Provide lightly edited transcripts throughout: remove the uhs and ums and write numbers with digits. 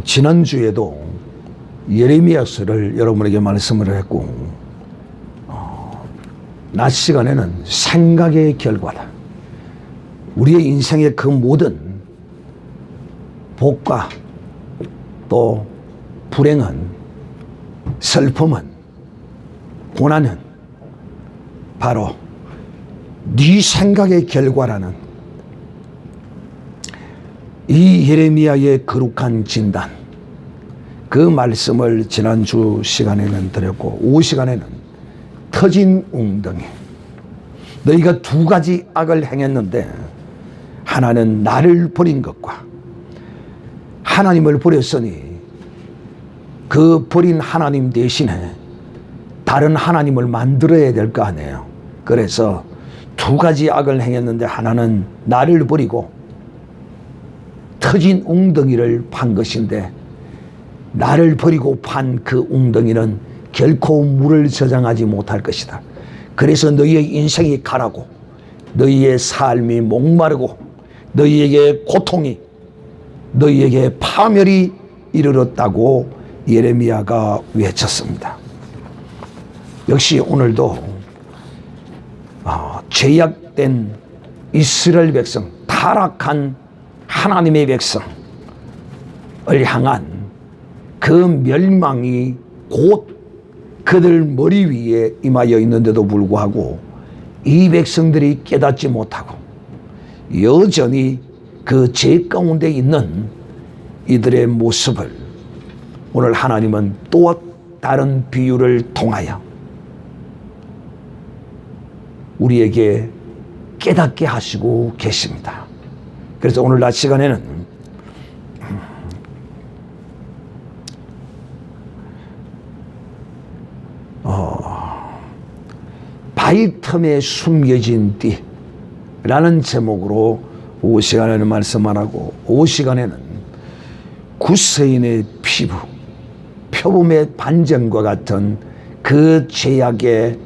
지난주에도 예레미야서를 여러분에게 말씀을 했고, 낮 시간에는 생각의 결과다. 우리의 인생의 그 모든 복과 또 불행은, 슬픔은, 고난은 바로 네 생각의 결과라는 이 예레미야의 거룩한 진단, 그 말씀을 지난주 시간에는 드렸고, 오후 시간에는 터진 웅덩이, 너희가 두 가지 악을 행했는데 하나는 나를 버린 것과, 하나님을 버렸으니 그 버린 하나님 대신에 다른 하나님을 만들어야 될 거 아니에요. 그래서 두 가지 악을 행했는데 하나는 나를 버리고 터진 웅덩이를 판 것인데, 나를 버리고 판 그 웅덩이는 결코 물을 저장하지 못할 것이다. 그래서 너희의 인생이 가라고, 너희의 삶이 목마르고, 너희에게 고통이, 너희에게 파멸이 이르렀다고 예레미야가 외쳤습니다. 역시 오늘도 죄악된 이스라엘 백성, 타락한 하나님의 백성을 향한 그 멸망이 곧 그들 머리 위에 임하여 있는데도 불구하고 이 백성들이 깨닫지 못하고 여전히 그 죄 가운데 있는 이들의 모습을 오늘 하나님은 또 다른 비유를 통하여 우리에게 깨닫게 하시고 계십니다. 그래서 오늘 낮 시간에는 바위 틈에 숨겨진 띠라는 제목으로 오후 시간에는 말씀 안 하고, 오후 시간에는 구스인의 피부, 표범의 반점과 같은 그 죄악의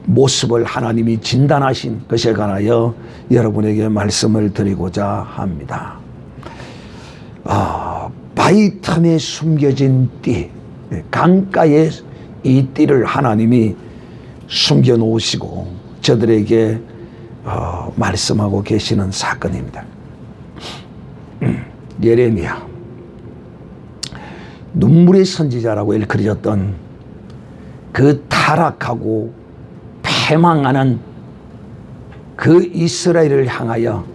모습을 하나님이 진단하신 것에 관하여 여러분에게 말씀을 드리고자 합니다. 바위 틈에 숨겨진 띠, 강가에 이 띠를 하나님이 숨겨 놓으시고 저들에게 말씀하고 계시는 사건입니다. 예레미야, 눈물의 선지자라고 일컬어졌던 그 타락하고 패망하는 그 이스라엘을 향하여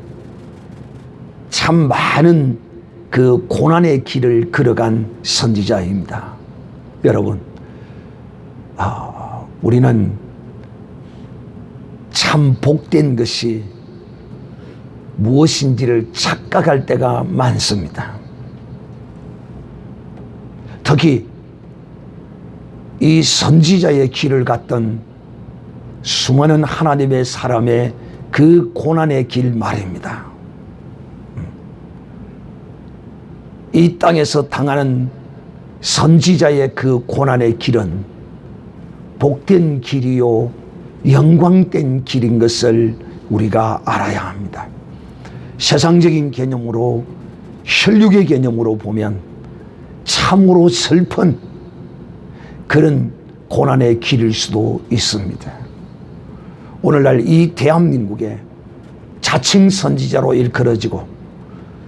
참 많은 그 고난의 길을 걸어간 선지자입니다. 여러분, 우리는 참 복된 것이 무엇인지를 착각할 때가 많습니다. 특히 이 선지자의 길을 갔던 수많은 하나님의 사람의 그 고난의 길 말입니다. 이 땅에서 당하는 선지자의 그 고난의 길은 복된 길이요 영광된 길인 것을 우리가 알아야 합니다. 세상적인 개념으로, 혈육의 개념으로 보면 참으로 슬픈 그런 고난의 길일 수도 있습니다. 오늘날 이 대한민국에 자칭 선지자로 일컬어지고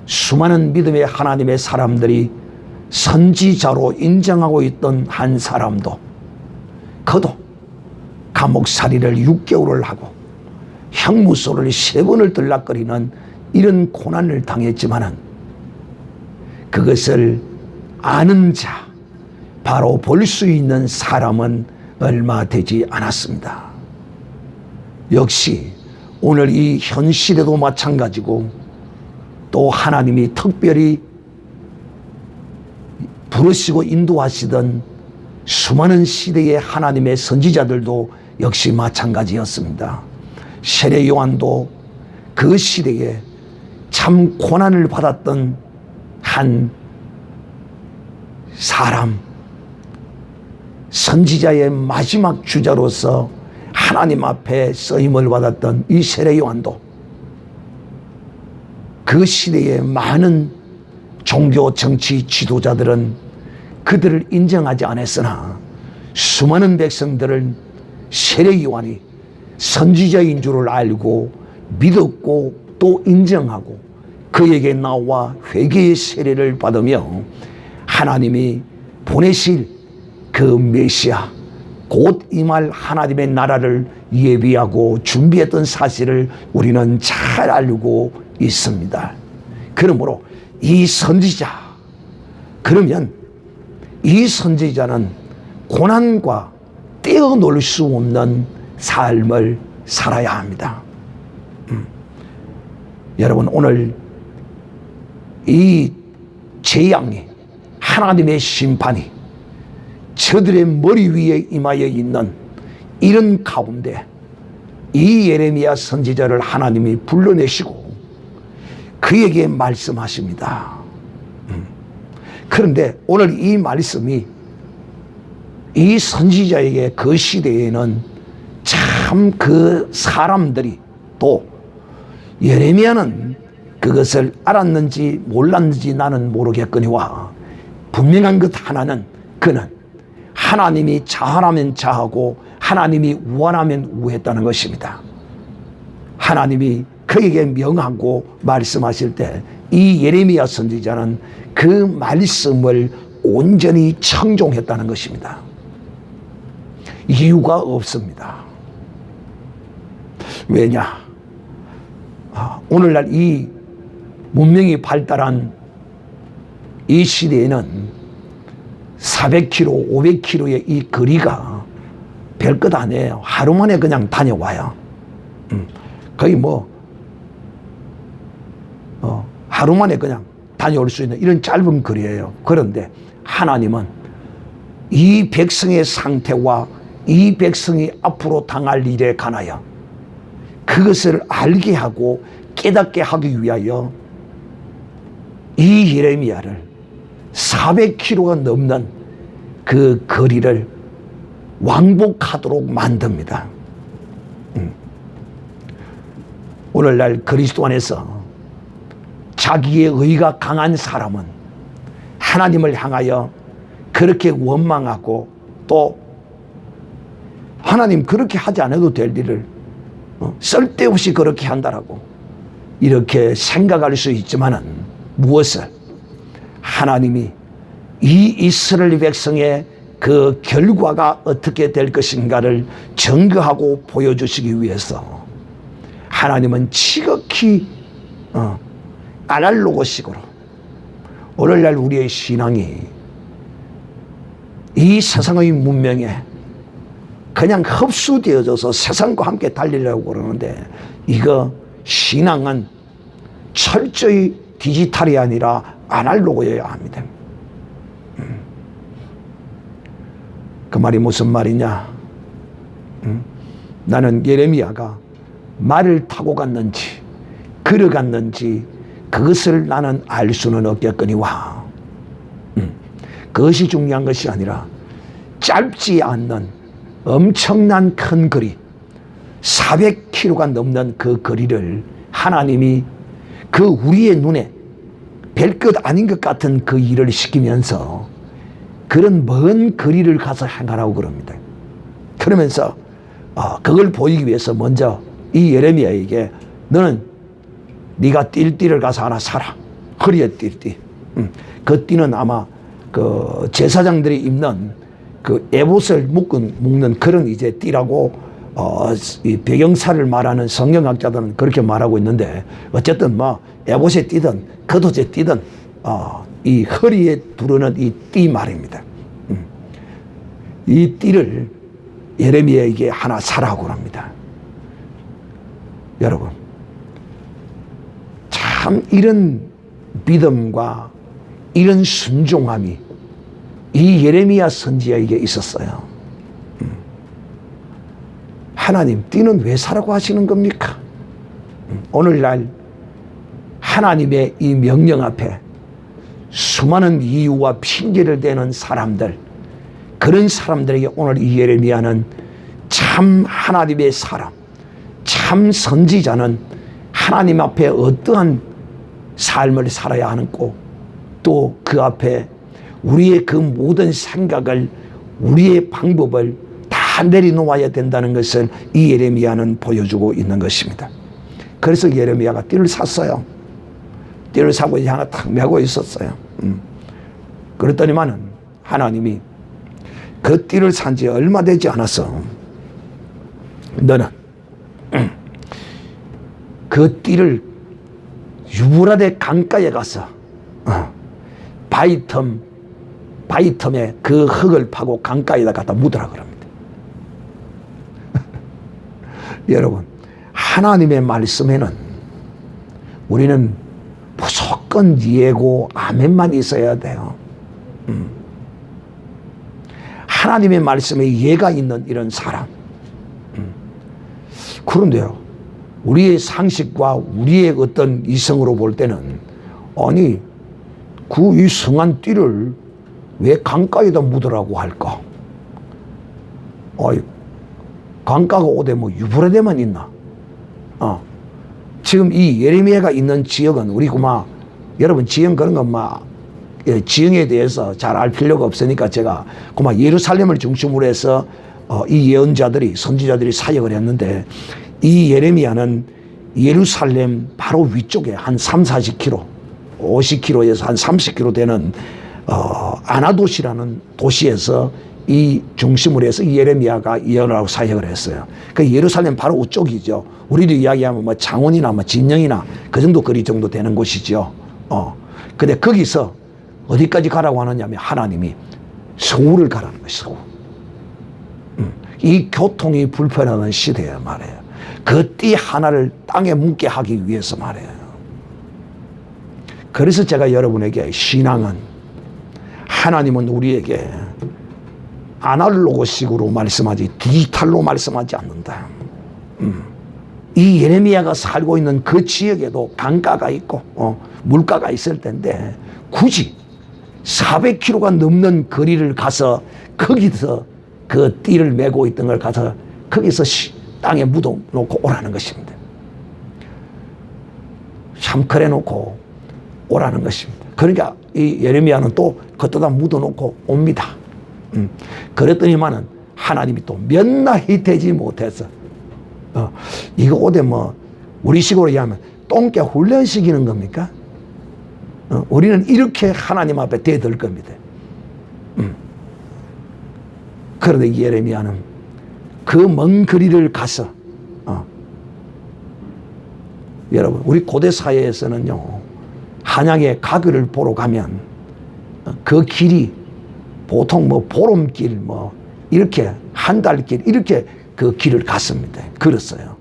수많은 믿음의 하나님의 사람들이 선지자로 인정하고 있던 한 사람도, 그도 감옥살이를 6개월을 하고 형무소를 3번을 들락거리는 이런 고난을 당했지만은 그것을 아는 자, 바로 볼 수 있는 사람은 얼마 되지 않았습니다. 역시 오늘 이 현실에도 마찬가지고, 또 하나님이 특별히 부르시고 인도하시던 수많은 시대의 하나님의 선지자들도 역시 마찬가지였습니다. 세례 요한도 그 시대에 참 고난을 받았던 한 사람, 선지자의 마지막 주자로서 하나님 앞에 쓰임을 받았던 이 세례 요한도 그 시대의 많은 종교 정치 지도자들은 그들을 인정하지 않았으나 수많은 백성들은 세례 요한이 선지자인 줄을 알고 믿었고 또 인정하고 그에게 나와 회개의 세례를 받으며 하나님이 보내실 그 메시아 곧 임할 하나님의 나라를 예비하고 준비했던 사실을 우리는 잘 알고 있습니다. 그러므로 이 선지자, 그러면 이 선지자는 고난과 떼어놓을 수 없는 삶을 살아야 합니다. 여러분, 오늘 이 재앙이, 하나님의 심판이 저들의 머리 위에 임하여 있는 이런 가운데 이 예레미야 선지자를 하나님이 불러내시고 그에게 말씀하십니다. 그런데 오늘 이 말씀이 이 선지자에게 그 시대에는 참 그 사람들이 또 예레미야는 그것을 알았는지 몰랐는지 나는 모르겠거니와 분명한 것 하나는 그는 하나님이 자하면 자하고 하나님이 우하면 우했다는 것입니다. 하나님이 그에게 명하고 말씀하실 때 이 예레미야 선지자는 그 말씀을 온전히 청종했다는 것입니다. 이유가 없습니다. 왜냐? 오늘날 이 문명이 발달한 이 시대에는 400km, 500km의 이 거리가 별것 아니에요. 하루 만에 그냥 다녀와요. 거의 하루 만에 그냥 다녀올 수 있는 이런 짧은 거리예요. 그런데 하나님은 이 백성의 상태와 이 백성이 앞으로 당할 일에 관하여 그것을 알게 하고 깨닫게 하기 위하여 이 예레미야를 400km가 넘는 그 거리를 왕복하도록 만듭니다. 오늘날 그리스도 안에서 자기의 의가 강한 사람은 하나님을 향하여 그렇게 원망하고 또 하나님 그렇게 하지 않아도 될 일을 쓸데없이 그렇게 한다라고 이렇게 생각할 수 있지만은 무엇을 하나님이 이 이스라엘 백성의 그 결과가 어떻게 될 것인가를 증거하고 보여주시기 위해서 하나님은 지극히 아날로그식으로 오늘날 우리의 신앙이 이 세상의 문명에 그냥 흡수되어져서 세상과 함께 달리려고 그러는데 이거 신앙은 철저히 디지털이 아니라 아날로그여야 합니다. 그 말이 무슨 말이냐? 나는 예레미야가 말을 타고 갔는지 걸어갔는지 그것을 나는 알 수는 없겠거니와 그것이 중요한 것이 아니라 짧지 않는 엄청난 큰 거리 400km가 넘는 그 거리를 하나님이 그 우리의 눈에 별것 아닌 것 같은 그 일을 시키면서 그런 먼 거리를 가서 행하라고 그럽니다. 그러면서 그걸 보이기 위해서 먼저 이 예레미야에게 너는 네가 뛸 띠를 가서 하나 사라. 허리에 뛸 띠. 그 띠는 아마 그 제사장들이 입는 그 에봇을 묶는 그런 이제 띠라고 이 배경사를 말하는 성경학자들은 그렇게 말하고 있는데 어쨌든 에봇에 띠든 겉옷에 띠든 이 허리에 두르는 이 띠 말입니다. 이 띠를 예레미야에게 하나 사라고 합니다. 여러분, 참 이런 믿음과 이런 순종함이 이 예레미야 선지자에게 있었어요. 하나님, 띠는 왜 사라고 하시는 겁니까? 오늘날 하나님의 이 명령 앞에 수많은 이유와 핑계를 대는 사람들, 그런 사람들에게 오늘 이 예레미야는 참 하나님의 사람, 참 선지자는 하나님 앞에 어떠한 삶을 살아야 하고 또 그 앞에 우리의 그 모든 생각을 우리의 방법을 다 내려놓아야 된다는 것을 이 예레미야는 보여주고 있는 것입니다. 그래서 예레미야가 띠를 샀어요. 띠를 사고 이제 하나 탁 메고 있었어요. 그랬더니만은 하나님이 그 띠를 산 지 얼마 되지 않았어. 너는 그 띠를 유브라데 강가에 가서 바위틈에 그 흙을 파고 강가에다 갖다 묻으라 그럽니다. 여러분, 하나님의 말씀에는 우리는 무조건 예고 아멘만 있어야 돼요. 하나님의 말씀에 예가 있는 이런 사람. 그런데요, 우리의 상식과 우리의 어떤 이성으로 볼 때는 아니 그 이 성한 띠를 왜 강가에다 묻으라고 할까? 강가가 어디 뭐 유브라데만 있나? 지금 이 예레미야가 있는 지역은 우리 그마 여러분 지형 그런 건 지형에 대해서 잘 알 필요가 없으니까 제가 그마 예루살렘을 중심으로 해서 이 예언자들이 선지자들이 사역을 했는데 이 예레미야는 예루살렘 바로 위쪽에 한 30-40km 50km에서 한 30km 되는 아나돗이라는 도시에서 이 중심으로 해서 이예레미야가 예언을 하고 사역을 했어요. 그 예루살렘 바로 우쪽이죠. 우리도 이야기하면 뭐 창원이나 뭐 진영이나 그 정도 거리 정도 되는 곳이죠. 근데 거기서 어디까지 가라고 하느냐면 하나님이 서울을 가라는 거예요. 서울. 이 교통이 불편한 시대에 말이에요. 그 띠 하나를 땅에 묻게 하기 위해서 말이에요. 그래서 제가 여러분에게 신앙은 하나님은 우리에게 아날로그식으로 말씀하지 디지털로 말씀하지 않는다. 이 예레미야가 살고 있는 그 지역에도 강가가 있고 물가가 있을 텐데 굳이 400km가 넘는 거리를 가서 거기서 그 띠를 메고 있던 걸 가서 거기서 땅에 묻어놓고 오라는 것입니다. 참 그래 놓고 오라는 것입니다. 그러니까 이 예레미야는 또 걷다 묻어놓고 옵니다. 그랬더니만은 하나님이 또 몇 날이 되지 못해서 이거 어디 뭐 우리식으로 얘기하면 똥개 훈련시키는 겁니까? 우리는 이렇게 하나님 앞에 대들 겁니다. 그런데 예레미야는 그 먼 거리를 가서 여러분 우리 고대 사회에서는요 한양의 가글을 보러 가면 그 길이 보통 뭐 보름길 뭐 이렇게 한 달길 이렇게 그 길을 갔습니다. 걸었어요.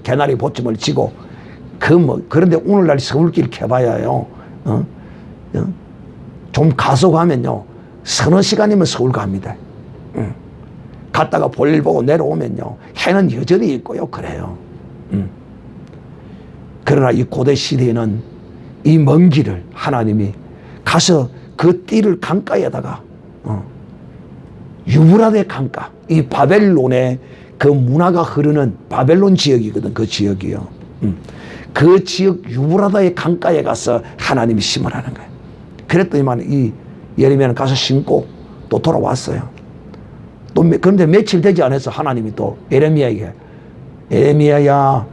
개나리 보찜을 지고 그런데 오늘날 서울길 개봐야요. 좀 가속하면요 서너 시간이면 서울 갑니다. 갔다가 볼일 보고 내려오면요 해는 여전히 있고요 그래요. 그러나 이 고대 시대에는 이 먼 길을 하나님이 가서 그 띠를 강가에다가 유브라데 강가, 이 바벨론의 그 문화가 흐르는 바벨론 지역이거든. 그 지역이요. 그 지역 유브라다의 강가에 가서 하나님이 심으라는 거예요. 그랬더니만 이 예레미야는 가서 심고 또 돌아왔어요. 그런데 며칠 되지 않아서 하나님이 또 예레미야에게 예레미야야,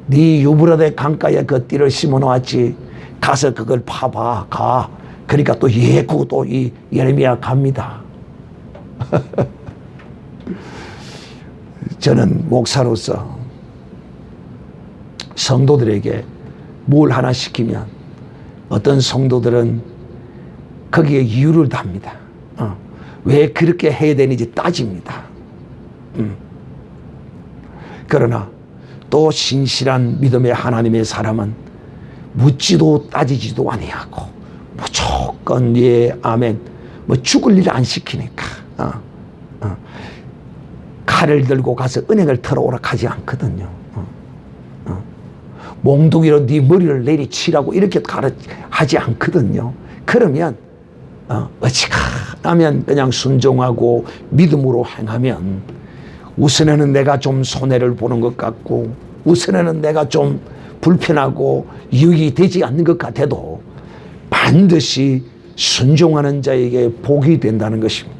네 유브라데 강가에 그 띠를 심어 놓았지. 가서 그걸 파봐, 가. 그러니까 또 예고 또 이 예레미야 갑니다. 저는 목사로서 성도들에게 뭘 하나 시키면 어떤 성도들은 거기에 이유를 답니다. 왜 그렇게 해야 되는지 따집니다. 그러나 또 신실한 믿음의 하나님의 사람은 묻지도 따지지도 아니하고 무조건 아멘 뭐 죽을 일 안 시키니까 칼을 들고 가서 은행을 털어오라 하지 않거든요. 몽둥이로 네 머리를 내리치라고 이렇게 하지 않거든요. 그러면 어찌가라면 그냥 순종하고 믿음으로 행하면 우선에는 내가 좀 손해를 보는 것 같고 우선에는 내가 좀 불편하고 유익이 되지 않는 것 같아도 반드시 순종하는 자에게 복이 된다는 것입니다.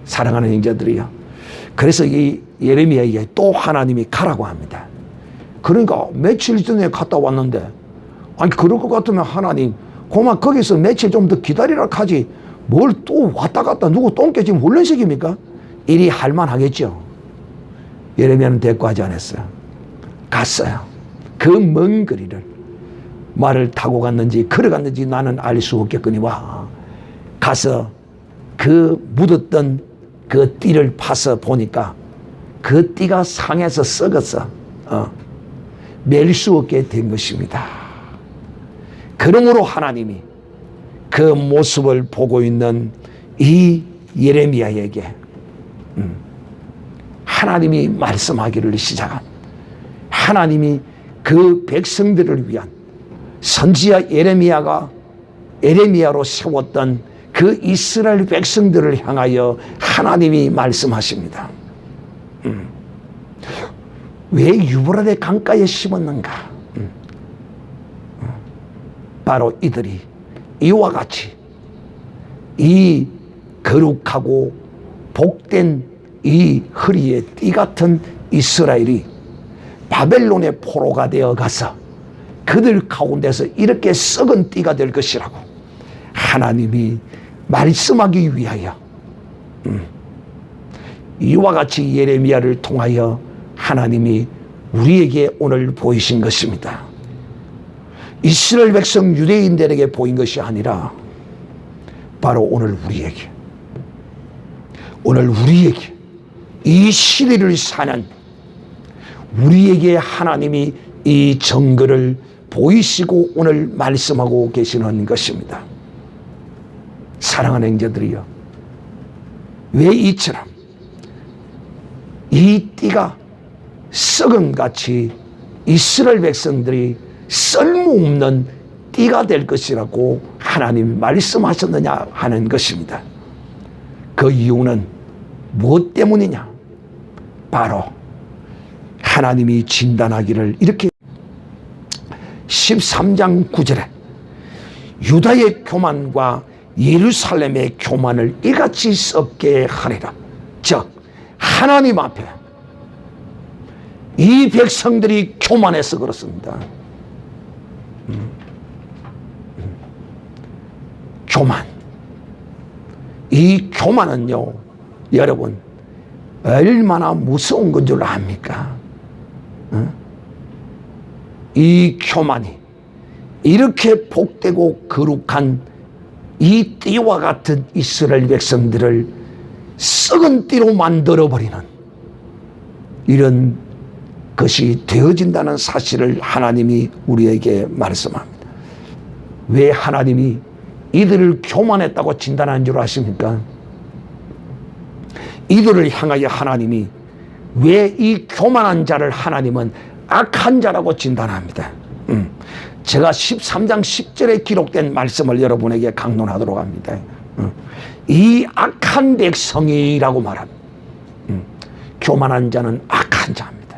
사랑하는 형제들이요, 그래서 이 예레미야에게 또 하나님이 가라고 합니다. 그러니까 며칠 전에 갔다 왔는데, 아니 그럴 것 같으면 하나님 고만 거기서 며칠 좀 더 기다리라 하지 뭘 또 왔다 갔다 누구 똥개 지금 훈련식입니까? 이리 할만하겠죠. 예레미야는 대꾸하지 않았어요. 갔어요. 그 먼 거리를 말을 타고 갔는지 걸어갔는지 나는 알 수 없겠거니와 가서 그 묻었던 그 띠를 파서 보니까 그 띠가 상해서 썩어서 맬 수 없게 된 것입니다. 그러므로 하나님이 그 모습을 보고 있는 이 예레미야에게 하나님이 말씀하기를 시작한, 하나님이 그 백성들을 위한 선지자 예레미야로 세웠던 그 이스라엘 백성들을 향하여 하나님이 말씀하십니다. 왜 유브라데 강가에 심었는가? 바로 이들이 이와 같이 이 거룩하고 복된 이 허리에 띠 같은 이스라엘이 바벨론의 포로가 되어 가서 그들 가운데서 이렇게 썩은 띠가 될 것이라고 하나님이 말씀하기 위하여 이와 같이 예레미야를 통하여 하나님이 우리에게 오늘 보이신 것입니다. 이스라엘 백성 유대인들에게 보인 것이 아니라 바로 오늘 우리에게 이 시대를 사는 우리에게 하나님이 이 증거를 보이시고 오늘 말씀하고 계시는 것입니다. 사랑하는 형제들이여, 왜 이처럼 이 띠가 썩은같이 이스라엘 백성들이 쓸모없는 띠가 될 것이라고 하나님이 말씀하셨느냐 하는 것입니다. 그 이유는 무엇 때문이냐? 바로 하나님이 진단하기를 이렇게 13장 9절에 유다의 교만과 예루살렘의 교만을 이같이 썩게 하리라. 즉 하나님 앞에 이 백성들이 교만해서 그렇습니다. 교만. 이 교만은요, 여러분 얼마나 무서운 건 줄 압니까? 이 교만이 이렇게 복되고 거룩한 이 띠와 같은 이스라엘 백성들을 썩은 띠로 만들어버리는 이런 것이 되어진다는 사실을 하나님이 우리에게 말씀합니다. 왜 하나님이 이들을 교만했다고 진단한 줄 아십니까? 이들을 향하여 하나님이 왜 이 교만한 자를 하나님은 악한 자라고 진단합니다. 제가 13장 10절에 기록된 말씀을 여러분에게 강론하도록 합니다. 이 악한 백성이라고 말합니다. 교만한 자는 악한 자입니다.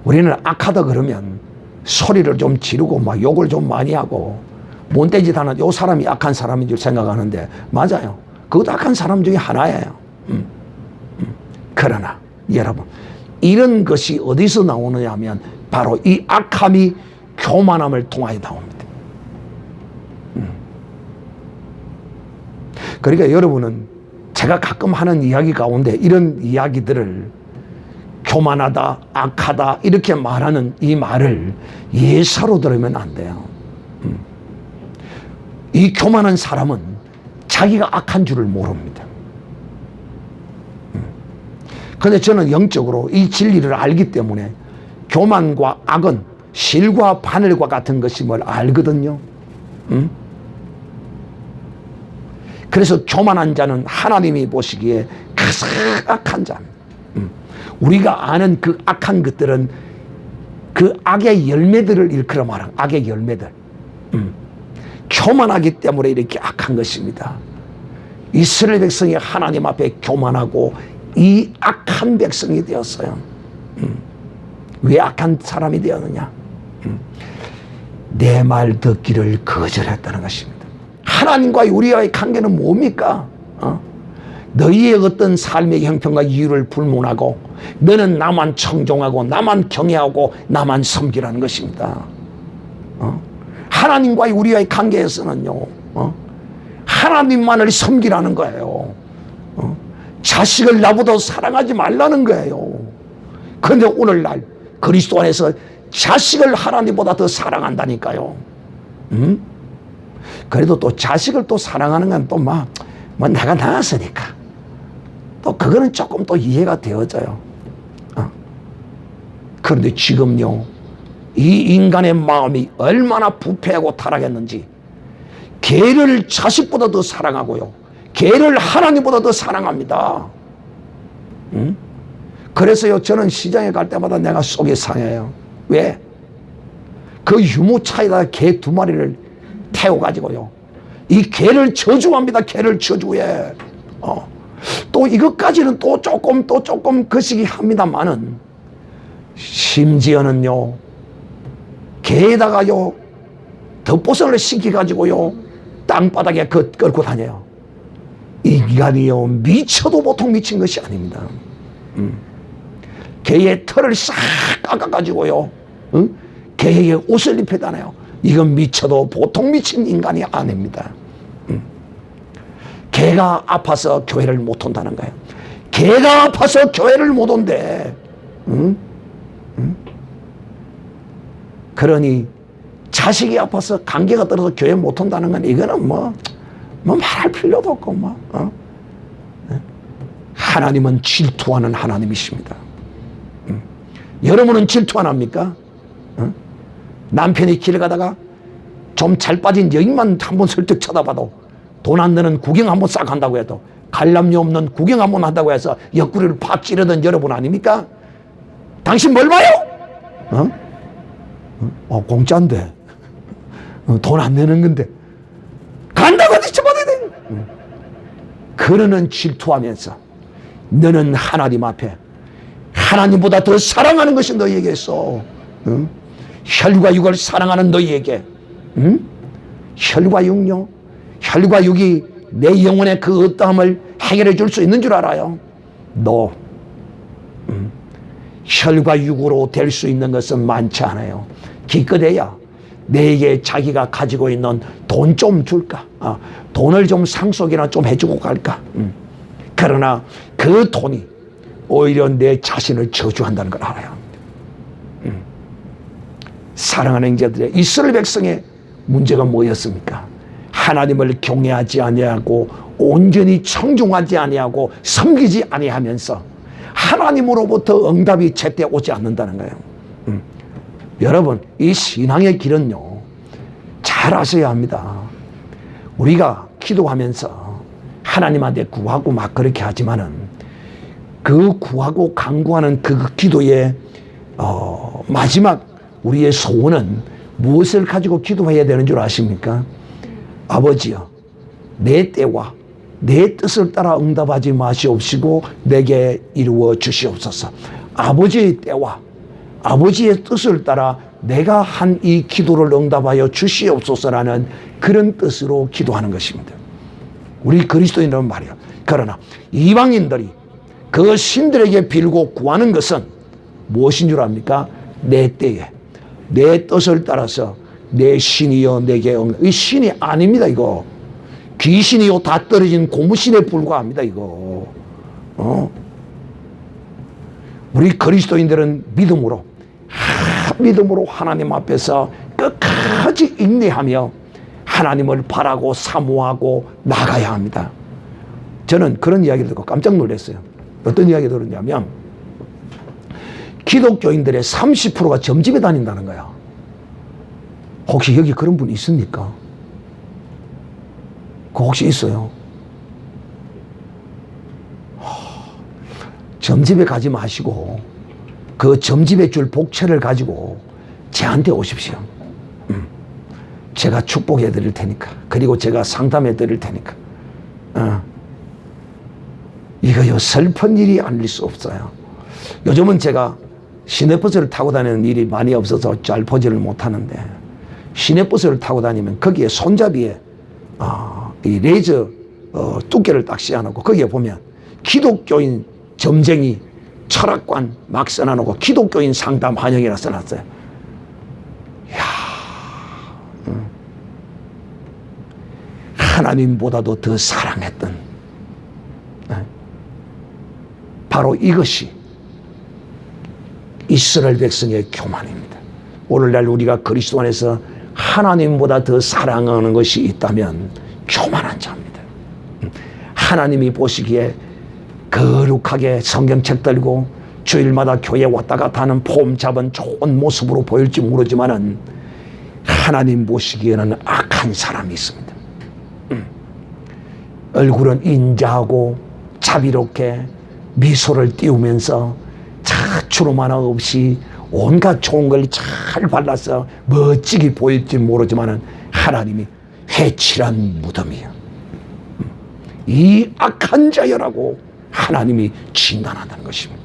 우리는 악하다 그러면 소리를 좀 지르고 막 욕을 좀 많이 하고 못되짓 하는 요 사람이 악한 사람인 줄 생각하는데 맞아요. 그것도 악한 사람 중에 하나예요. 그러나 여러분, 이런 것이 어디서 나오느냐 하면 바로 이 악함이 교만함을 통하여 나옵니다. 그러니까 여러분은 제가 가끔 하는 이야기 가운데 이런 이야기들을 교만하다, 악하다 이렇게 말하는 이 말을 예사로 들으면 안 돼요. 이 교만한 사람은 자기가 악한 줄을 모릅니다. 그런데 저는 영적으로 이 진리를 알기 때문에 교만과 악은 실과 바늘과 같은 것임을 알거든요. 그래서 교만한 자는 하나님이 보시기에 가장 악한 자입니다. 우리가 아는 그 악한 것들은 그 악의 열매들을 일컬어 말하는 악의 열매들. 교만하기 때문에 이렇게 악한 것입니다. 이스라엘 백성이 하나님 앞에 교만하고 이 악한 백성이 되었어요. 왜 악한 사람이 되었느냐? 내 말 듣기를 거절했다는 것입니다. 하나님과의 우리와의 관계는 뭡니까? 너희의 어떤 삶의 형편과 이유를 불문하고 너는 나만 청종하고 나만 경외하고 나만 섬기라는 것입니다. 하나님과의 우리와의 관계에서는요, 하나님만을 섬기라는 거예요. 자식을 나보다 사랑하지 말라는 거예요. 그런데 오늘날 그리스도 안에서 자식을 하나님보다 더 사랑한다니까요. 그래도 또 자식을 또 사랑하는 건 또 뭐 내가 낳았으니까 또 그거는 조금 또 이해가 되어져요. 그런데 지금요, 이 인간의 마음이 얼마나 부패하고 타락했는지, 개를 자식보다 더 사랑하고요, 개를 하나님보다 더 사랑합니다. 그래서요, 저는 시장에 갈 때마다 내가 속이 상해요. 왜? 그 유모차에다 개 2마리를 태워가지고요, 이 개를 저주합니다. 개를 저주해. 또 이것까지는 또 조금 거시기 합니다만은, 심지어는요, 개에다가요 덧보선을 시켜가지고요 땅바닥에 끌고 다녀요. 인간이요 미쳐도 보통 미친 것이 아닙니다. 개의 털을 싹 깎아가지고요, 개의 옷을 입혀다녀요. 이건 미쳐도 보통 미친 인간이 아닙니다. 개가 아파서 교회를 못 온다는 거예요. 개가 아파서 교회를 못 온대. 그러니 자식이 아파서 관계가 떨어져 교회 못 온다는 건 이거는 뭐 말할 필요도 없고 하나님은 질투하는 하나님이십니다. 여러분은 질투 안 합니까? 남편이 길 가다가 좀 잘 빠진 여인만 한번 설득 쳐다봐도, 돈 안 드는 구경 한번 싹 한다고 해도, 갈람료 없는 구경 한번 한다고 해서 옆구리를 팍 찌르던 여러분 아닙니까? 당신 뭘 봐요? 공짜인데, 돈 안 내는 건데 간다고 뒤쳐받아야 돼. 그러는 질투하면서 너는 하나님 앞에 하나님보다 더 사랑하는 것이 너희에게 있어. 혈과 육을 사랑하는 너희에게, 혈과 육요, 혈과 육이 내 영혼의 그 어떠함을 해결해 줄 수 있는 줄 알아요? 너 혈과 육으로 될 수 있는 것은 많지 않아요. 기껏해야 내게 자기가 가지고 있는 돈 좀 줄까, 돈을 좀 상속이나 좀 해주고 갈까. 그러나 그 돈이 오히려 내 자신을 저주한다는 걸 알아요. 사랑하는 형제들의, 이스라엘 백성의 문제가 뭐였습니까? 하나님을 경외하지 아니하고 온전히 청종하지 아니하고 섬기지 아니하면서 하나님으로부터 응답이 제때 오지 않는다는 거예요. 여러분, 이 신앙의 길은요 잘 아셔야 합니다. 우리가 기도하면서 하나님한테 구하고 막 그렇게 하지만은 그 구하고 간구하는 그 기도의 마지막 우리의 소원은 무엇을 가지고 기도해야 되는 줄 아십니까? 아버지여, 내 때와 내 뜻을 따라 응답하지 마시옵시고 내게 이루어 주시옵소서. 아버지의 때와 아버지의 뜻을 따라 내가 한 이 기도를 응답하여 주시옵소서라는 그런 뜻으로 기도하는 것입니다. 우리 그리스도인들은 말이야. 그러나 이방인들이 그 신들에게 빌고 구하는 것은 무엇인 줄 압니까? 내 때에 내 뜻을 따라서 내 신이여 내게 이 신이 아닙니다. 이거 귀신이요 다 떨어진 고무신에 불과합니다. 이거 우리 그리스도인들은 믿음으로 하나님 앞에서 끝까지 인내하며 하나님을 바라고 사모하고 나가야 합니다. 저는 그런 이야기를 듣고 깜짝 놀랐어요. 어떤 이야기 들었냐면 기독교인들의 30%가 점집에 다닌다는 거야. 혹시 여기 그런 분 있습니까? 그거 혹시 있어요? 점집에 가지 마시고 그 점집에 줄 복채를 가지고 저한테 오십시오. 제가 축복해 드릴 테니까, 그리고 제가 상담해 드릴 테니까. 이거요, 슬픈 일이 아닐 수 없어요. 요즘은 제가 시내버스를 타고 다니는 일이 많이 없어서 잘 보지를 못하는데, 시내버스를 타고 다니면 거기에 손잡이에 이 레저 두께를 딱 씌워놓고 거기에 보면 기독교인 점쟁이 철학관 막 써놔놓고 기독교인 상담 환영이라 써놨어요. 이야, 하나님보다도 더 사랑했던, 바로 이것이 이스라엘 백성의 교만입니다. 오늘날 우리가 그리스도 안에서 하나님보다 더 사랑하는 것이 있다면 교만한 자입니다. 하나님이 보시기에 거룩하게 성경책 들고 주일마다 교회 왔다 갔다 하는 폼 잡은 좋은 모습으로 보일지 모르지만은 하나님 보시기에는 악한 사람이 있습니다. 얼굴은 인자하고 자비롭게 미소를 띄우면서 자초롬 하나 없이 온갖 좋은 걸 잘 발라서 멋지게 보일지 모르지만은 하나님이 회칠한 무덤이야. 이 악한 자여라고 하나님이 진단한다는 것입니다.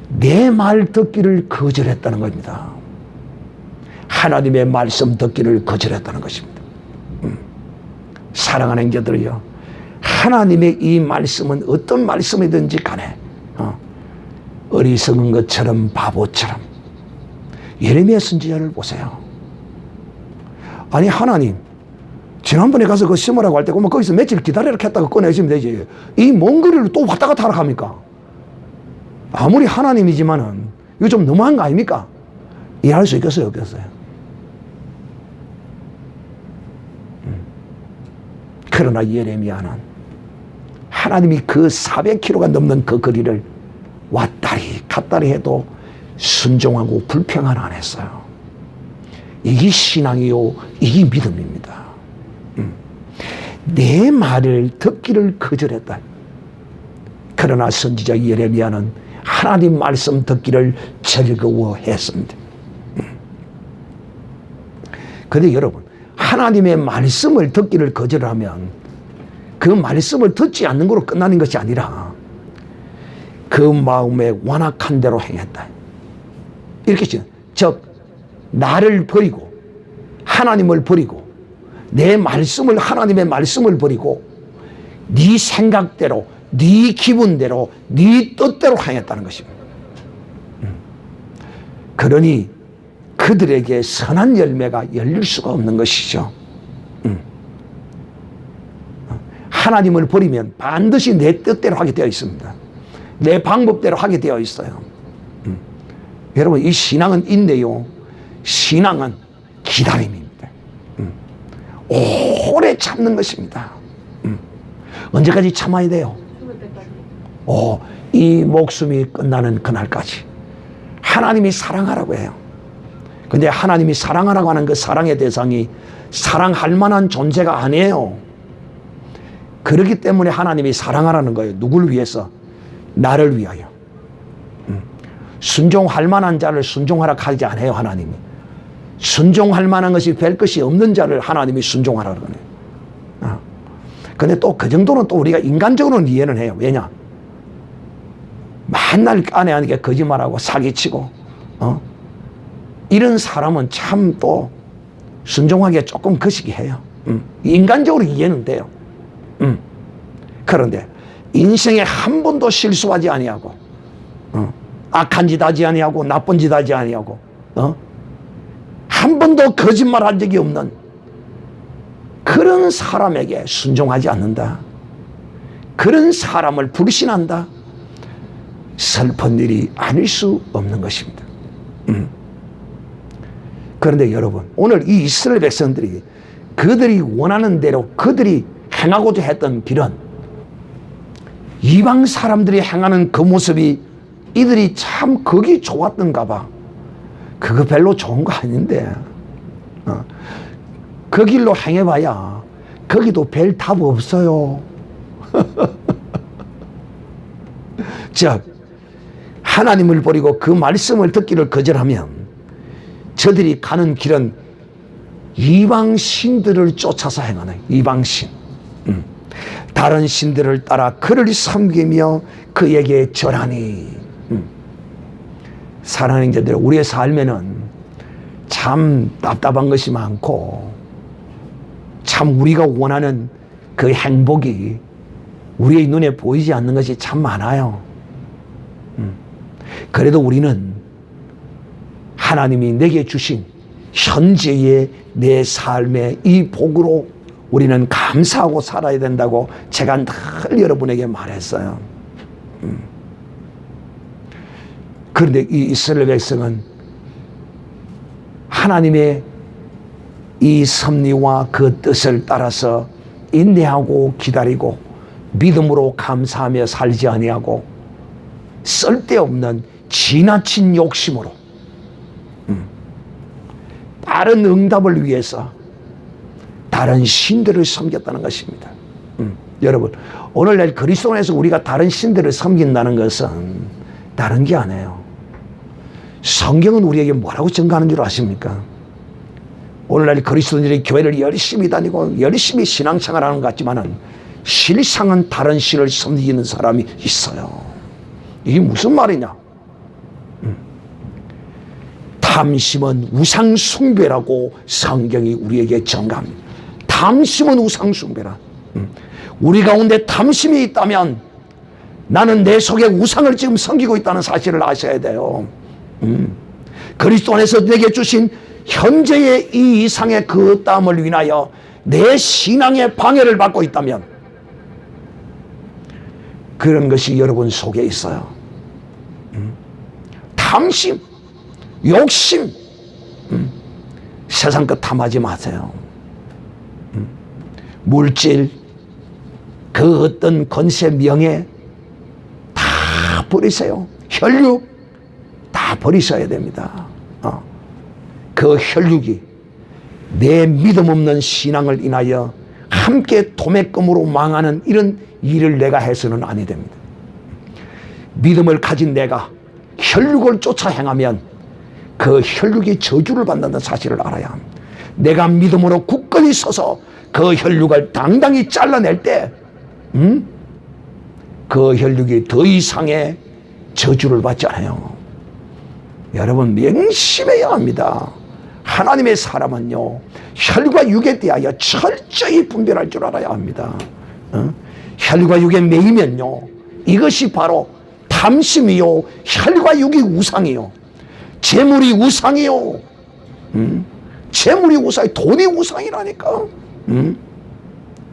내 말 듣기를 거절했다는 겁니다. 하나님의 말씀 듣기를 거절했다는 것입니다. 사랑하는 자들이요, 하나님의 이 말씀은 어떤 말씀이든지 간에 어리석은 것처럼 바보처럼, 예레미야 선지자를 보세요. 아니 하나님, 지난번에 가서 그 심으라고 할 때 그러면 거기서 며칠 기다리라 했다가 꺼내시면 되지, 이 먼 거리를 또 왔다 갔다 하라 합니까? 아무리 하나님이지만은 이거 좀 너무한 거 아닙니까? 이해할 수 있겠어요, 없겠어요? 그러나 예레미야는 하나님이 그 400km가 넘는 그 거리를 왔다리 갔다리 해도 순종하고 불평을 안 했어요. 이게 신앙이요, 이게 믿음입니다. 내 말을 듣기를 거절했다. 그러나 선지자 예레미야는 하나님 말씀 듣기를 즐거워했습니다. 그런데 여러분, 하나님의 말씀을 듣기를 거절하면 그 말씀을 듣지 않는 걸로 끝나는 것이 아니라 그 마음에 완악한 대로 행했다. 이렇게 즉 나를 버리고 하나님을 버리고 내 말씀을, 하나님의 말씀을 버리고 네 생각대로, 네 기분대로, 네 뜻대로 행했다는 것입니다. 그러니 그들에게 선한 열매가 열릴 수가 없는 것이죠. 하나님을 버리면 반드시 내 뜻대로 하게 되어 있습니다. 내 방법대로 하게 되어 있어요. 여러분, 이 신앙은 인내요, 신앙은 기다림입니다. 오래 참는 것입니다. 언제까지 참아야 돼요? 이 목숨이 끝나는 그날까지. 하나님이 사랑하라고 해요. 근데 하나님이 사랑하라고 하는 그 사랑의 대상이 사랑할 만한 존재가 아니에요. 그렇기 때문에 하나님이 사랑하라는 거예요. 누굴 위해서? 나를 위하여. 순종할 만한 자를 순종하라 하지 않아요, 하나님이. 순종할 만한 것이 될 것이 없는 자를 하나님이 순종하라 그러네요. 근데 또 그 정도는 또 우리가 인간적으로는 이해는 해요. 왜냐? 맨날 아내 아니게 거짓말하고 사기치고, 이런 사람은 참 또 순종하기가 조금 거시기 해요. 인간적으로 이해는 돼요. 그런데 인생에 한 번도 실수하지 아니하고, 악한 짓 하지 아니하고, 나쁜 짓 하지 아니하고, 한 번도 거짓말한 적이 없는 그런 사람에게 순종하지 않는다. 그런 사람을 불신한다. 슬픈 일이 아닐 수 없는 것입니다. 그런데 여러분, 오늘 이 이스라엘 백성들이 그들이 원하는 대로 그들이 행하고자 했던 길은 이방 사람들이 행하는 그 모습이 이들이 참 거기 좋았던가 봐. 그거 별로 좋은 거 아닌데, 그 길로 행해봐야 거기도 별 답 없어요. 즉 하나님을 버리고 그 말씀을 듣기를 거절하면 저들이 가는 길은 이방 신들을 쫓아서 행하는, 이방 신, 다른 신들을 따라 그를 섬기며 그에게 절하니. 사랑하는 자들, 우리의 삶에는 참 답답한 것이 많고 참 우리가 원하는 그 행복이 우리의 눈에 보이지 않는 것이 참 많아요. 그래도 우리는 하나님이 내게 주신 현재의 내 삶의 이 복으로 우리는 감사하고 살아야 된다고 제가 늘 여러분에게 말했어요. 그런데 이 이스라엘 백성은 하나님의 이 섭리와 그 뜻을 따라서 인내하고 기다리고 믿음으로 감사하며 살지 아니하고 쓸데없는 지나친 욕심으로 다른 응답을 위해서 다른 신들을 섬겼다는 것입니다. 여러분, 오늘날 그리스도 안에서 우리가 다른 신들을 섬긴다는 것은 다른 게 아니에요. 성경은 우리에게 뭐라고 증가하는 줄 아십니까? 오늘날 그리스도인들이 교회를 열심히 다니고 열심히 신앙생활하는 것 같지만은 실상은 다른 신을 섬기는 사람이 있어요. 이게 무슨 말이냐? 탐심은 우상 숭배라고 성경이 우리에게 증가합니다. 탐심은 우상 숭배라. 우리 가운데 탐심이 있다면 나는 내 속에 우상을 지금 섬기고 있다는 사실을 아셔야 돼요. 그리스도 안에서 내게 주신 현재의 이 이상의 그 땀을 위하여 내 신앙의 방해를 받고 있다면 그런 것이 여러분 속에 있어요. 탐심, 욕심, 세상 것 탐하지 마세요. 물질, 그 어떤 권세, 명예 다 버리세요. 혈육 다 버리셔야 됩니다. 그 혈육이 내 믿음 없는 신앙을 인하여 함께 도매금으로 망하는 이런 일을 내가 해서는 아니 됩니다. 믿음을 가진 내가 혈육을 쫓아 행하면 그 혈육이 저주를 받는다는 사실을 알아야 합니다. 내가 믿음으로 굳건히 서서 그 혈육을 당당히 잘라낼 때 그 혈육이 더 이상의 저주를 받지 않아요. 여러분, 명심해야 합니다. 하나님의 사람은요, 혈과 육에 대하여 철저히 분별할 줄 알아야 합니다. 혈과 육에 매이면요, 이것이 바로 탐심이요, 혈과 육이 우상이요, 재물이 우상이요, 재물이 우상이, 돈이 우상이라니까.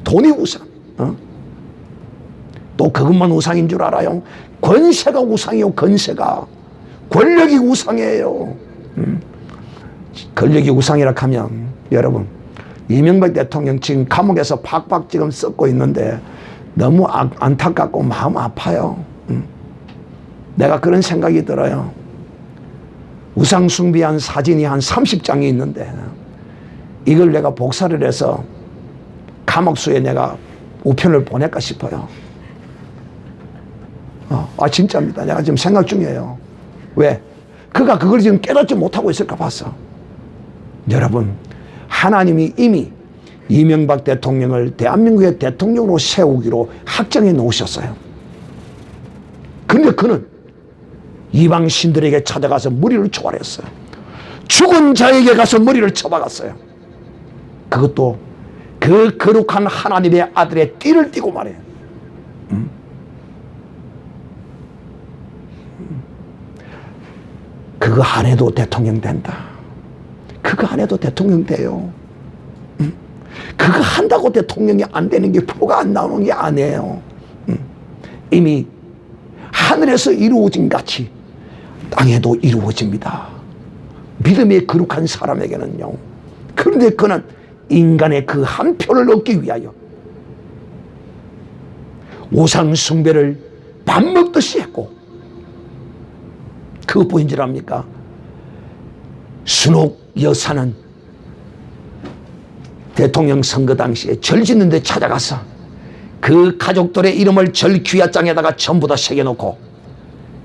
돈이 우상. 또 그것만 우상인 줄 알아요? 권세가 우상이요, 권세가. 권력이 우상이에요. 권력이 우상이라 하면 여러분, 이명박 대통령 지금 감옥에서 팍팍 지금 썩고 있는데 너무 안타깝고 마음 아파요. 내가 그런 생각이 들어요. 우상 숭배한 사진이 한 30장이 있는데 이걸 내가 복사를 해서 감옥수에 내가 우편을 보낼까 싶어요. 진짜입니다. 내가 지금 생각 중이에요. 왜? 그가 그걸 지금 깨닫지 못하고 있을까 봤어. 여러분, 하나님이 이미 이명박 대통령을 대한민국의 대통령으로 세우기로 확정해 놓으셨어요. 근데 그는 이방 신들에게 찾아가서 머리를 초월했어요. 죽은 자에게 가서 머리를 쳐박았어요. 그것도 그 거룩한 하나님의 아들의 띠를 띠고 말해요. 그거 안 해도 대통령 된다. 그거 안 해도 대통령 돼요. 그거 한다고 대통령이 안 되는 게 표가 안 나오는 게 아니에요. 이미 하늘에서 이루어진 같이 땅에도 이루어집니다. 믿음의 거룩한 사람에게는요. 그런데 그는 인간의 그 한 표를 얻기 위하여 우상 숭배를 밥 먹듯이 했고, 그것뿐인 줄 압니까? 순옥 여사는 대통령 선거 당시에 절 짓는 데 찾아가서 그 가족들의 이름을 절 귀화장에다가 전부 다 새겨놓고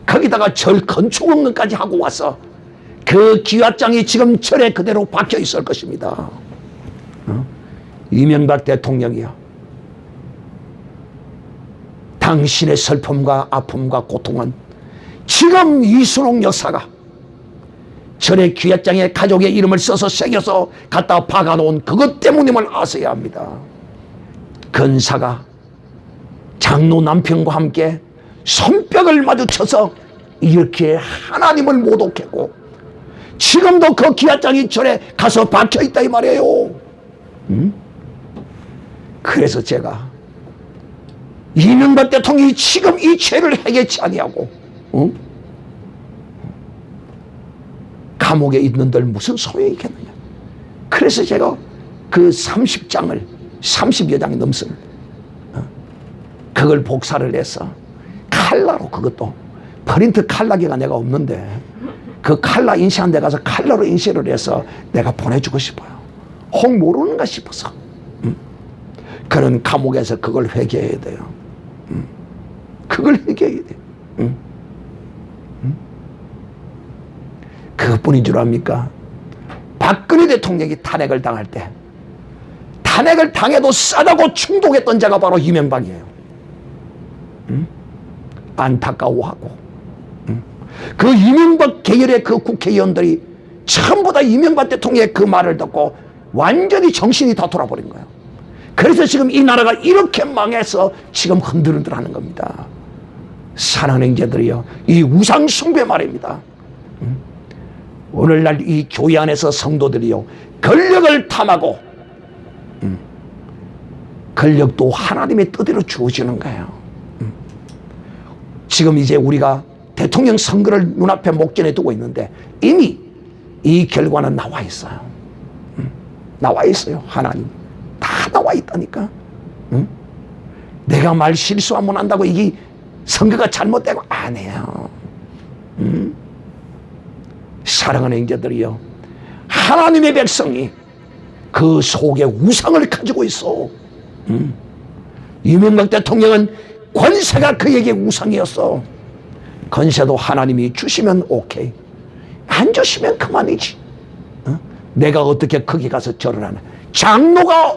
거기다가 절 건축원금까지 하고 와서 그 귀화장이 지금 절에 그대로 박혀 있을 것입니다. 이명박 대통령이요, 당신의 슬픔과 아픔과 고통은 지금 이순옥 여사가 절의 규약장에 가족의 이름을 써서 새겨서 갖다 박아놓은 그것 때문임을 아셔야 합니다. 근사가 장로 남편과 함께 손뼉을 마주쳐서 이렇게 하나님을 모독했고 지금도 그 규약장이 절에 가서 박혀있다 이 말이에요. 그래서 제가 이명박 대통령이 지금 이 죄를 해결치 아니하고 감옥에 있는들 무슨 소용이 있겠느냐. 그래서 제가 그 30장을 30여 장이 넘습니다. 그걸 복사를 해서 칼라로, 그것도 프린트 칼라기가 내가 없는데 그 칼라 인쇄한 데 가서 칼라로 인쇄를 해서 내가 보내주고 싶어요. 혹 모르는가 싶어서. 그런 감옥에서 그걸 회개해야 돼요. 그걸 회개해야 돼요. 그것뿐인 줄 압니까? 박근혜 대통령이 탄핵을 당할 때 탄핵을 당해도 싸다고 충동했던 자가 바로 이명박이에요. 안타까워하고 그 이명박 계열의 그 국회의원들이 전부 다 이명박 대통령의 그 말을 듣고 완전히 정신이 다 돌아버린 거예요. 그래서 지금 이 나라가 이렇게 망해서 지금 흔들흔들하는 겁니다. 사랑하는 형제들이요, 이 우상 숭배 말입니다. 오늘날 이 교회 안에서 성도들이요, 권력을 탐하고 권력도 하나님의 뜻대로 주어지는 거예요. 지금 이제 우리가 대통령 선거를 눈앞에 목전에 두고 있는데 이미 이 결과는 나와 있어요. 나와 있어요. 하나님 다 나와 있다니까. 내가 말 실수하면 한다고 이게 선거가 잘못되고 안 해요. 사랑하는 형제들이요, 하나님의 백성이 그 속에 우상을 가지고 있어. 이명박 대통령은 권세가 그에게 우상이었어. 권세도 하나님이 주시면 오케이, 안 주시면 그만이지. 내가 어떻게 거기 가서 절을 하나. 장로가,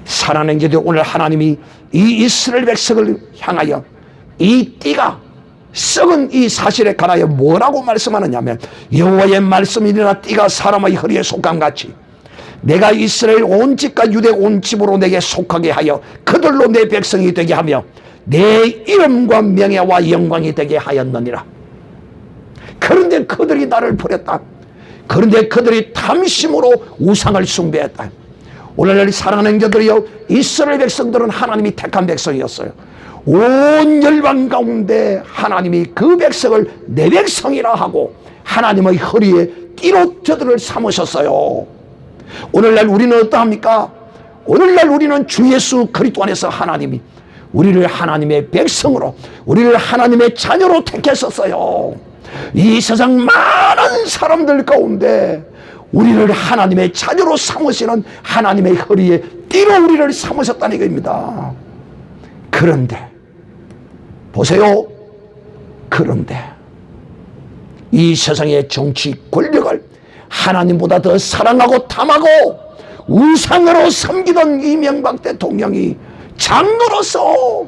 사랑하는 형제들, 오늘 하나님이 이 이스라엘 백성을 향하여 이 띠가 썩은 이 사실에 관하여 뭐라고 말씀하느냐면, 여호와의 말씀이니라 띠가 사람의 허리에 속함같이 내가 이스라엘 온 집과 유대 온 집으로 내게 속하게 하여 그들로 내 백성이 되게 하며 내 이름과 명예와 영광이 되게 하였느니라. 그런데 그들이 나를 버렸다. 그런데 그들이 탐심으로 우상을 숭배했다. 오늘날 사랑하는 형제들이요, 이스라엘 백성들은 하나님이 택한 백성이었어요. 온 열방 가운데 하나님이 그 백성을 내 백성이라 하고 하나님의 허리에 띠로 저들을 삼으셨어요. 오늘날 우리는 어떠합니까? 오늘날 우리는 주 예수 그리스도 안에서 하나님이 우리를 하나님의 백성으로, 우리를 하나님의 자녀로 택했었어요. 이 세상 많은 사람들 가운데 우리를 하나님의 자녀로 삼으시는 하나님의 허리에 띠로 우리를 삼으셨다는 겁니다. 그런데 보세요. 그런데 이 세상의 정치 권력을 하나님보다 더 사랑하고 탐하고 우상으로 섬기던 이명박 대통령이 장로로서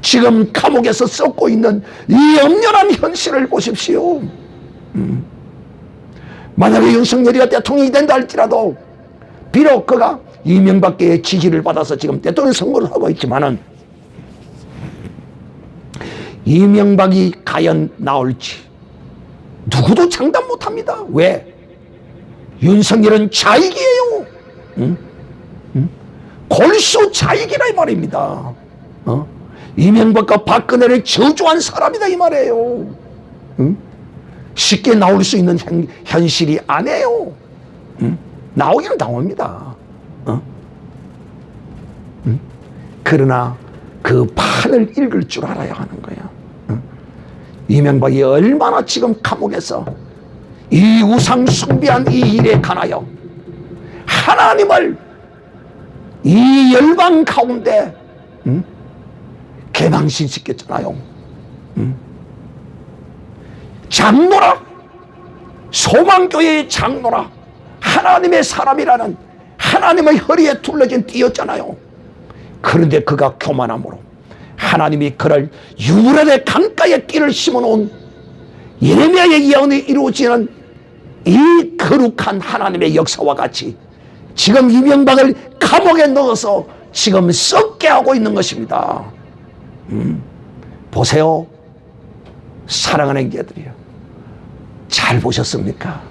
지금 감옥에서 썩고 있는 이 엄연한 현실을 보십시오. 만약에 윤석열이가 대통령이 된다 할지라도 비록 그가 이명박계의 지지를 받아서 지금 대통령 선거를 하고 있지만은 이명박이 과연 나올지 누구도 장담 못합니다. 왜? 윤석열은 자익이에요. 골수 자익이라 이 말입니다. 이명박과 박근혜를 저주한 사람이다 이 말이에요. 쉽게 나올 수 있는 현실이 아니에요. 나오기는 나옵니다. 그러나 그 판을 읽을 줄 알아야 하는 거예요. 이명박이 얼마나 지금 감옥에서 이 우상 숭배한 이 일에 관하여 하나님을 이 열방 가운데 개방신시켰잖아요. 장로라, 소망교회의 장로라, 하나님의 사람이라는 하나님의 허리에 둘러진 띠였잖아요. 그런데 그가 교만함으로 하나님이 그를 유브라데 강가에 띠를 심어놓은 예레미야의 예언이 이루어지는 이 거룩한 하나님의 역사와 같이 지금 이명박을 감옥에 넣어서 지금 썩게 하고 있는 것입니다. 보세요. 사랑하는 형제들이요, 잘 보셨습니까?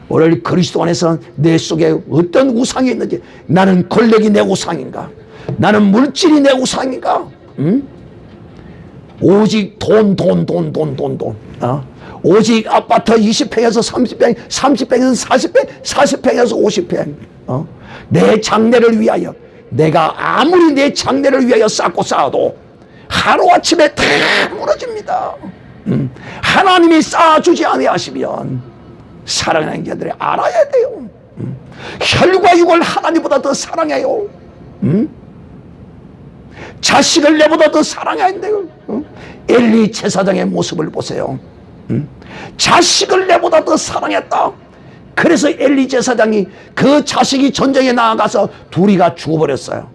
오늘 그리스도 안에서 내 속에 어떤 우상이 있는지, 나는 권력이 내 우상인가? 나는 물질이 내 우상인가? 오직 돈. 오직 아파트 20평에서 30평, 30평에서 40평, 40평에서 50평. 내 장래를 위하여, 내가 아무리 내 장래를 위하여 쌓고 쌓아도 하루아침에 다 무너집니다. 하나님이 쌓아주지 아니하시면 사랑하는 형제들이 알아야 돼요. 혈과 육을 하나님보다 더 사랑해요. 자식을 내보다 더 사랑해야 돼요. 엘리 제사장의 모습을 보세요. 자식을 내보다 더 사랑했다. 그래서 엘리 제사장이 그 자식이 전쟁에 나아가서 둘이가 죽어버렸어요.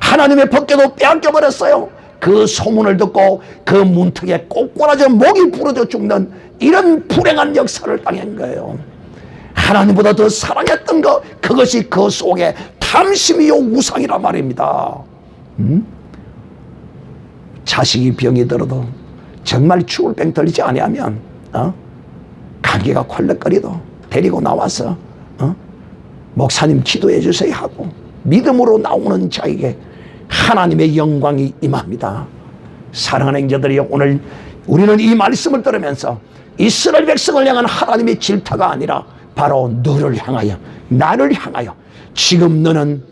하나님의 법궤도 빼앗겨버렸어요. 그 소문을 듣고 그 문턱에 꼬꾸라져 목이 부러져 죽는 이런 불행한 역사를 당한 거예요. 하나님보다 더 사랑했던 것, 그것이 그 속에 탐심이요 우상이란 말입니다. 자식이 병이 들어도 정말 죽을 병 들리지 아니하면 감기가 콜렉거리도 데리고 나와서 목사님 기도해 주세요 하고 믿음으로 나오는 자에게 하나님의 영광이 임합니다. 사랑하는 형제들이, 오늘 우리는 이 말씀을 들으면서 이스라엘 백성을 향한 하나님의 질타가 아니라 바로 너를 향하여, 나를 향하여 지금 너는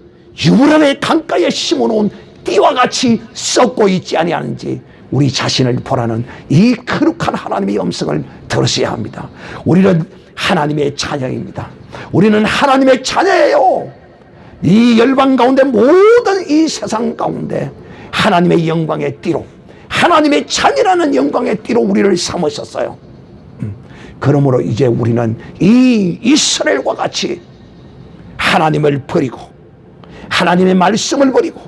유브라데 강가에 심어놓은 띠와 같이 썩고 있지 아니하는지 우리 자신을 보라는 이 거룩한 하나님의 음성을 들으셔야 합니다. 우리는 하나님의 자녀입니다. 우리는 하나님의 자녀예요. 이 열방 가운데, 모든 이 세상 가운데 하나님의 영광의 띠로, 하나님의 자녀라는 영광의 띠로 우리를 삼으셨어요. 그러므로 이제 우리는 이 이스라엘과 같이 하나님을 버리고 하나님의 말씀을 버리고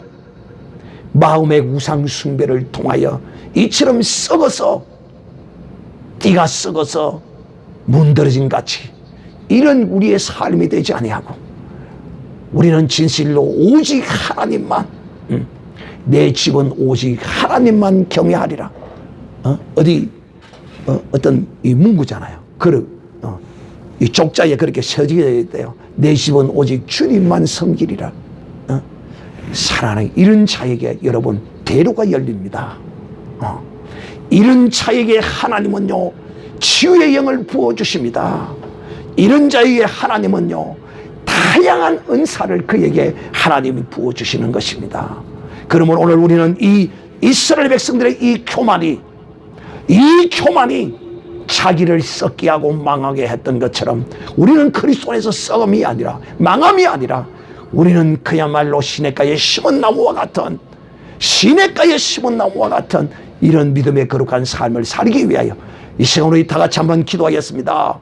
마음의 우상 숭배를 통하여 이처럼 썩어서, 띠가 썩어서 문드러진 같이 이런 우리의 삶이 되지 아니하고, 우리는 진실로 오직 하나님만, 내 집은 오직 하나님만 경외하리라. 어떤 이 문구잖아요. 이 족자에 그렇게 써지게 돼요. 내 집은 오직 주님만 섬기리라. 사랑하는 이런 자에게 여러분 대로가 열립니다. 이런 자에게 하나님은요 치유의 영을 부어주십니다. 이런 자에게 하나님은요 다양한 은사를 그에게 하나님이 부어주시는 것입니다. 그러면 오늘 우리는 이 이스라엘 백성들의 이 교만이 자기를 썩게 하고 망하게 했던 것처럼 우리는 그리스도 안에서 썩음이 아니라, 망함이 아니라, 우리는 그야말로 시냇가에 심은 나무와 같은, 이런 믿음의 거룩한 삶을 살기 위하여 이 시간 우리 다 같이 한번 기도하겠습니다.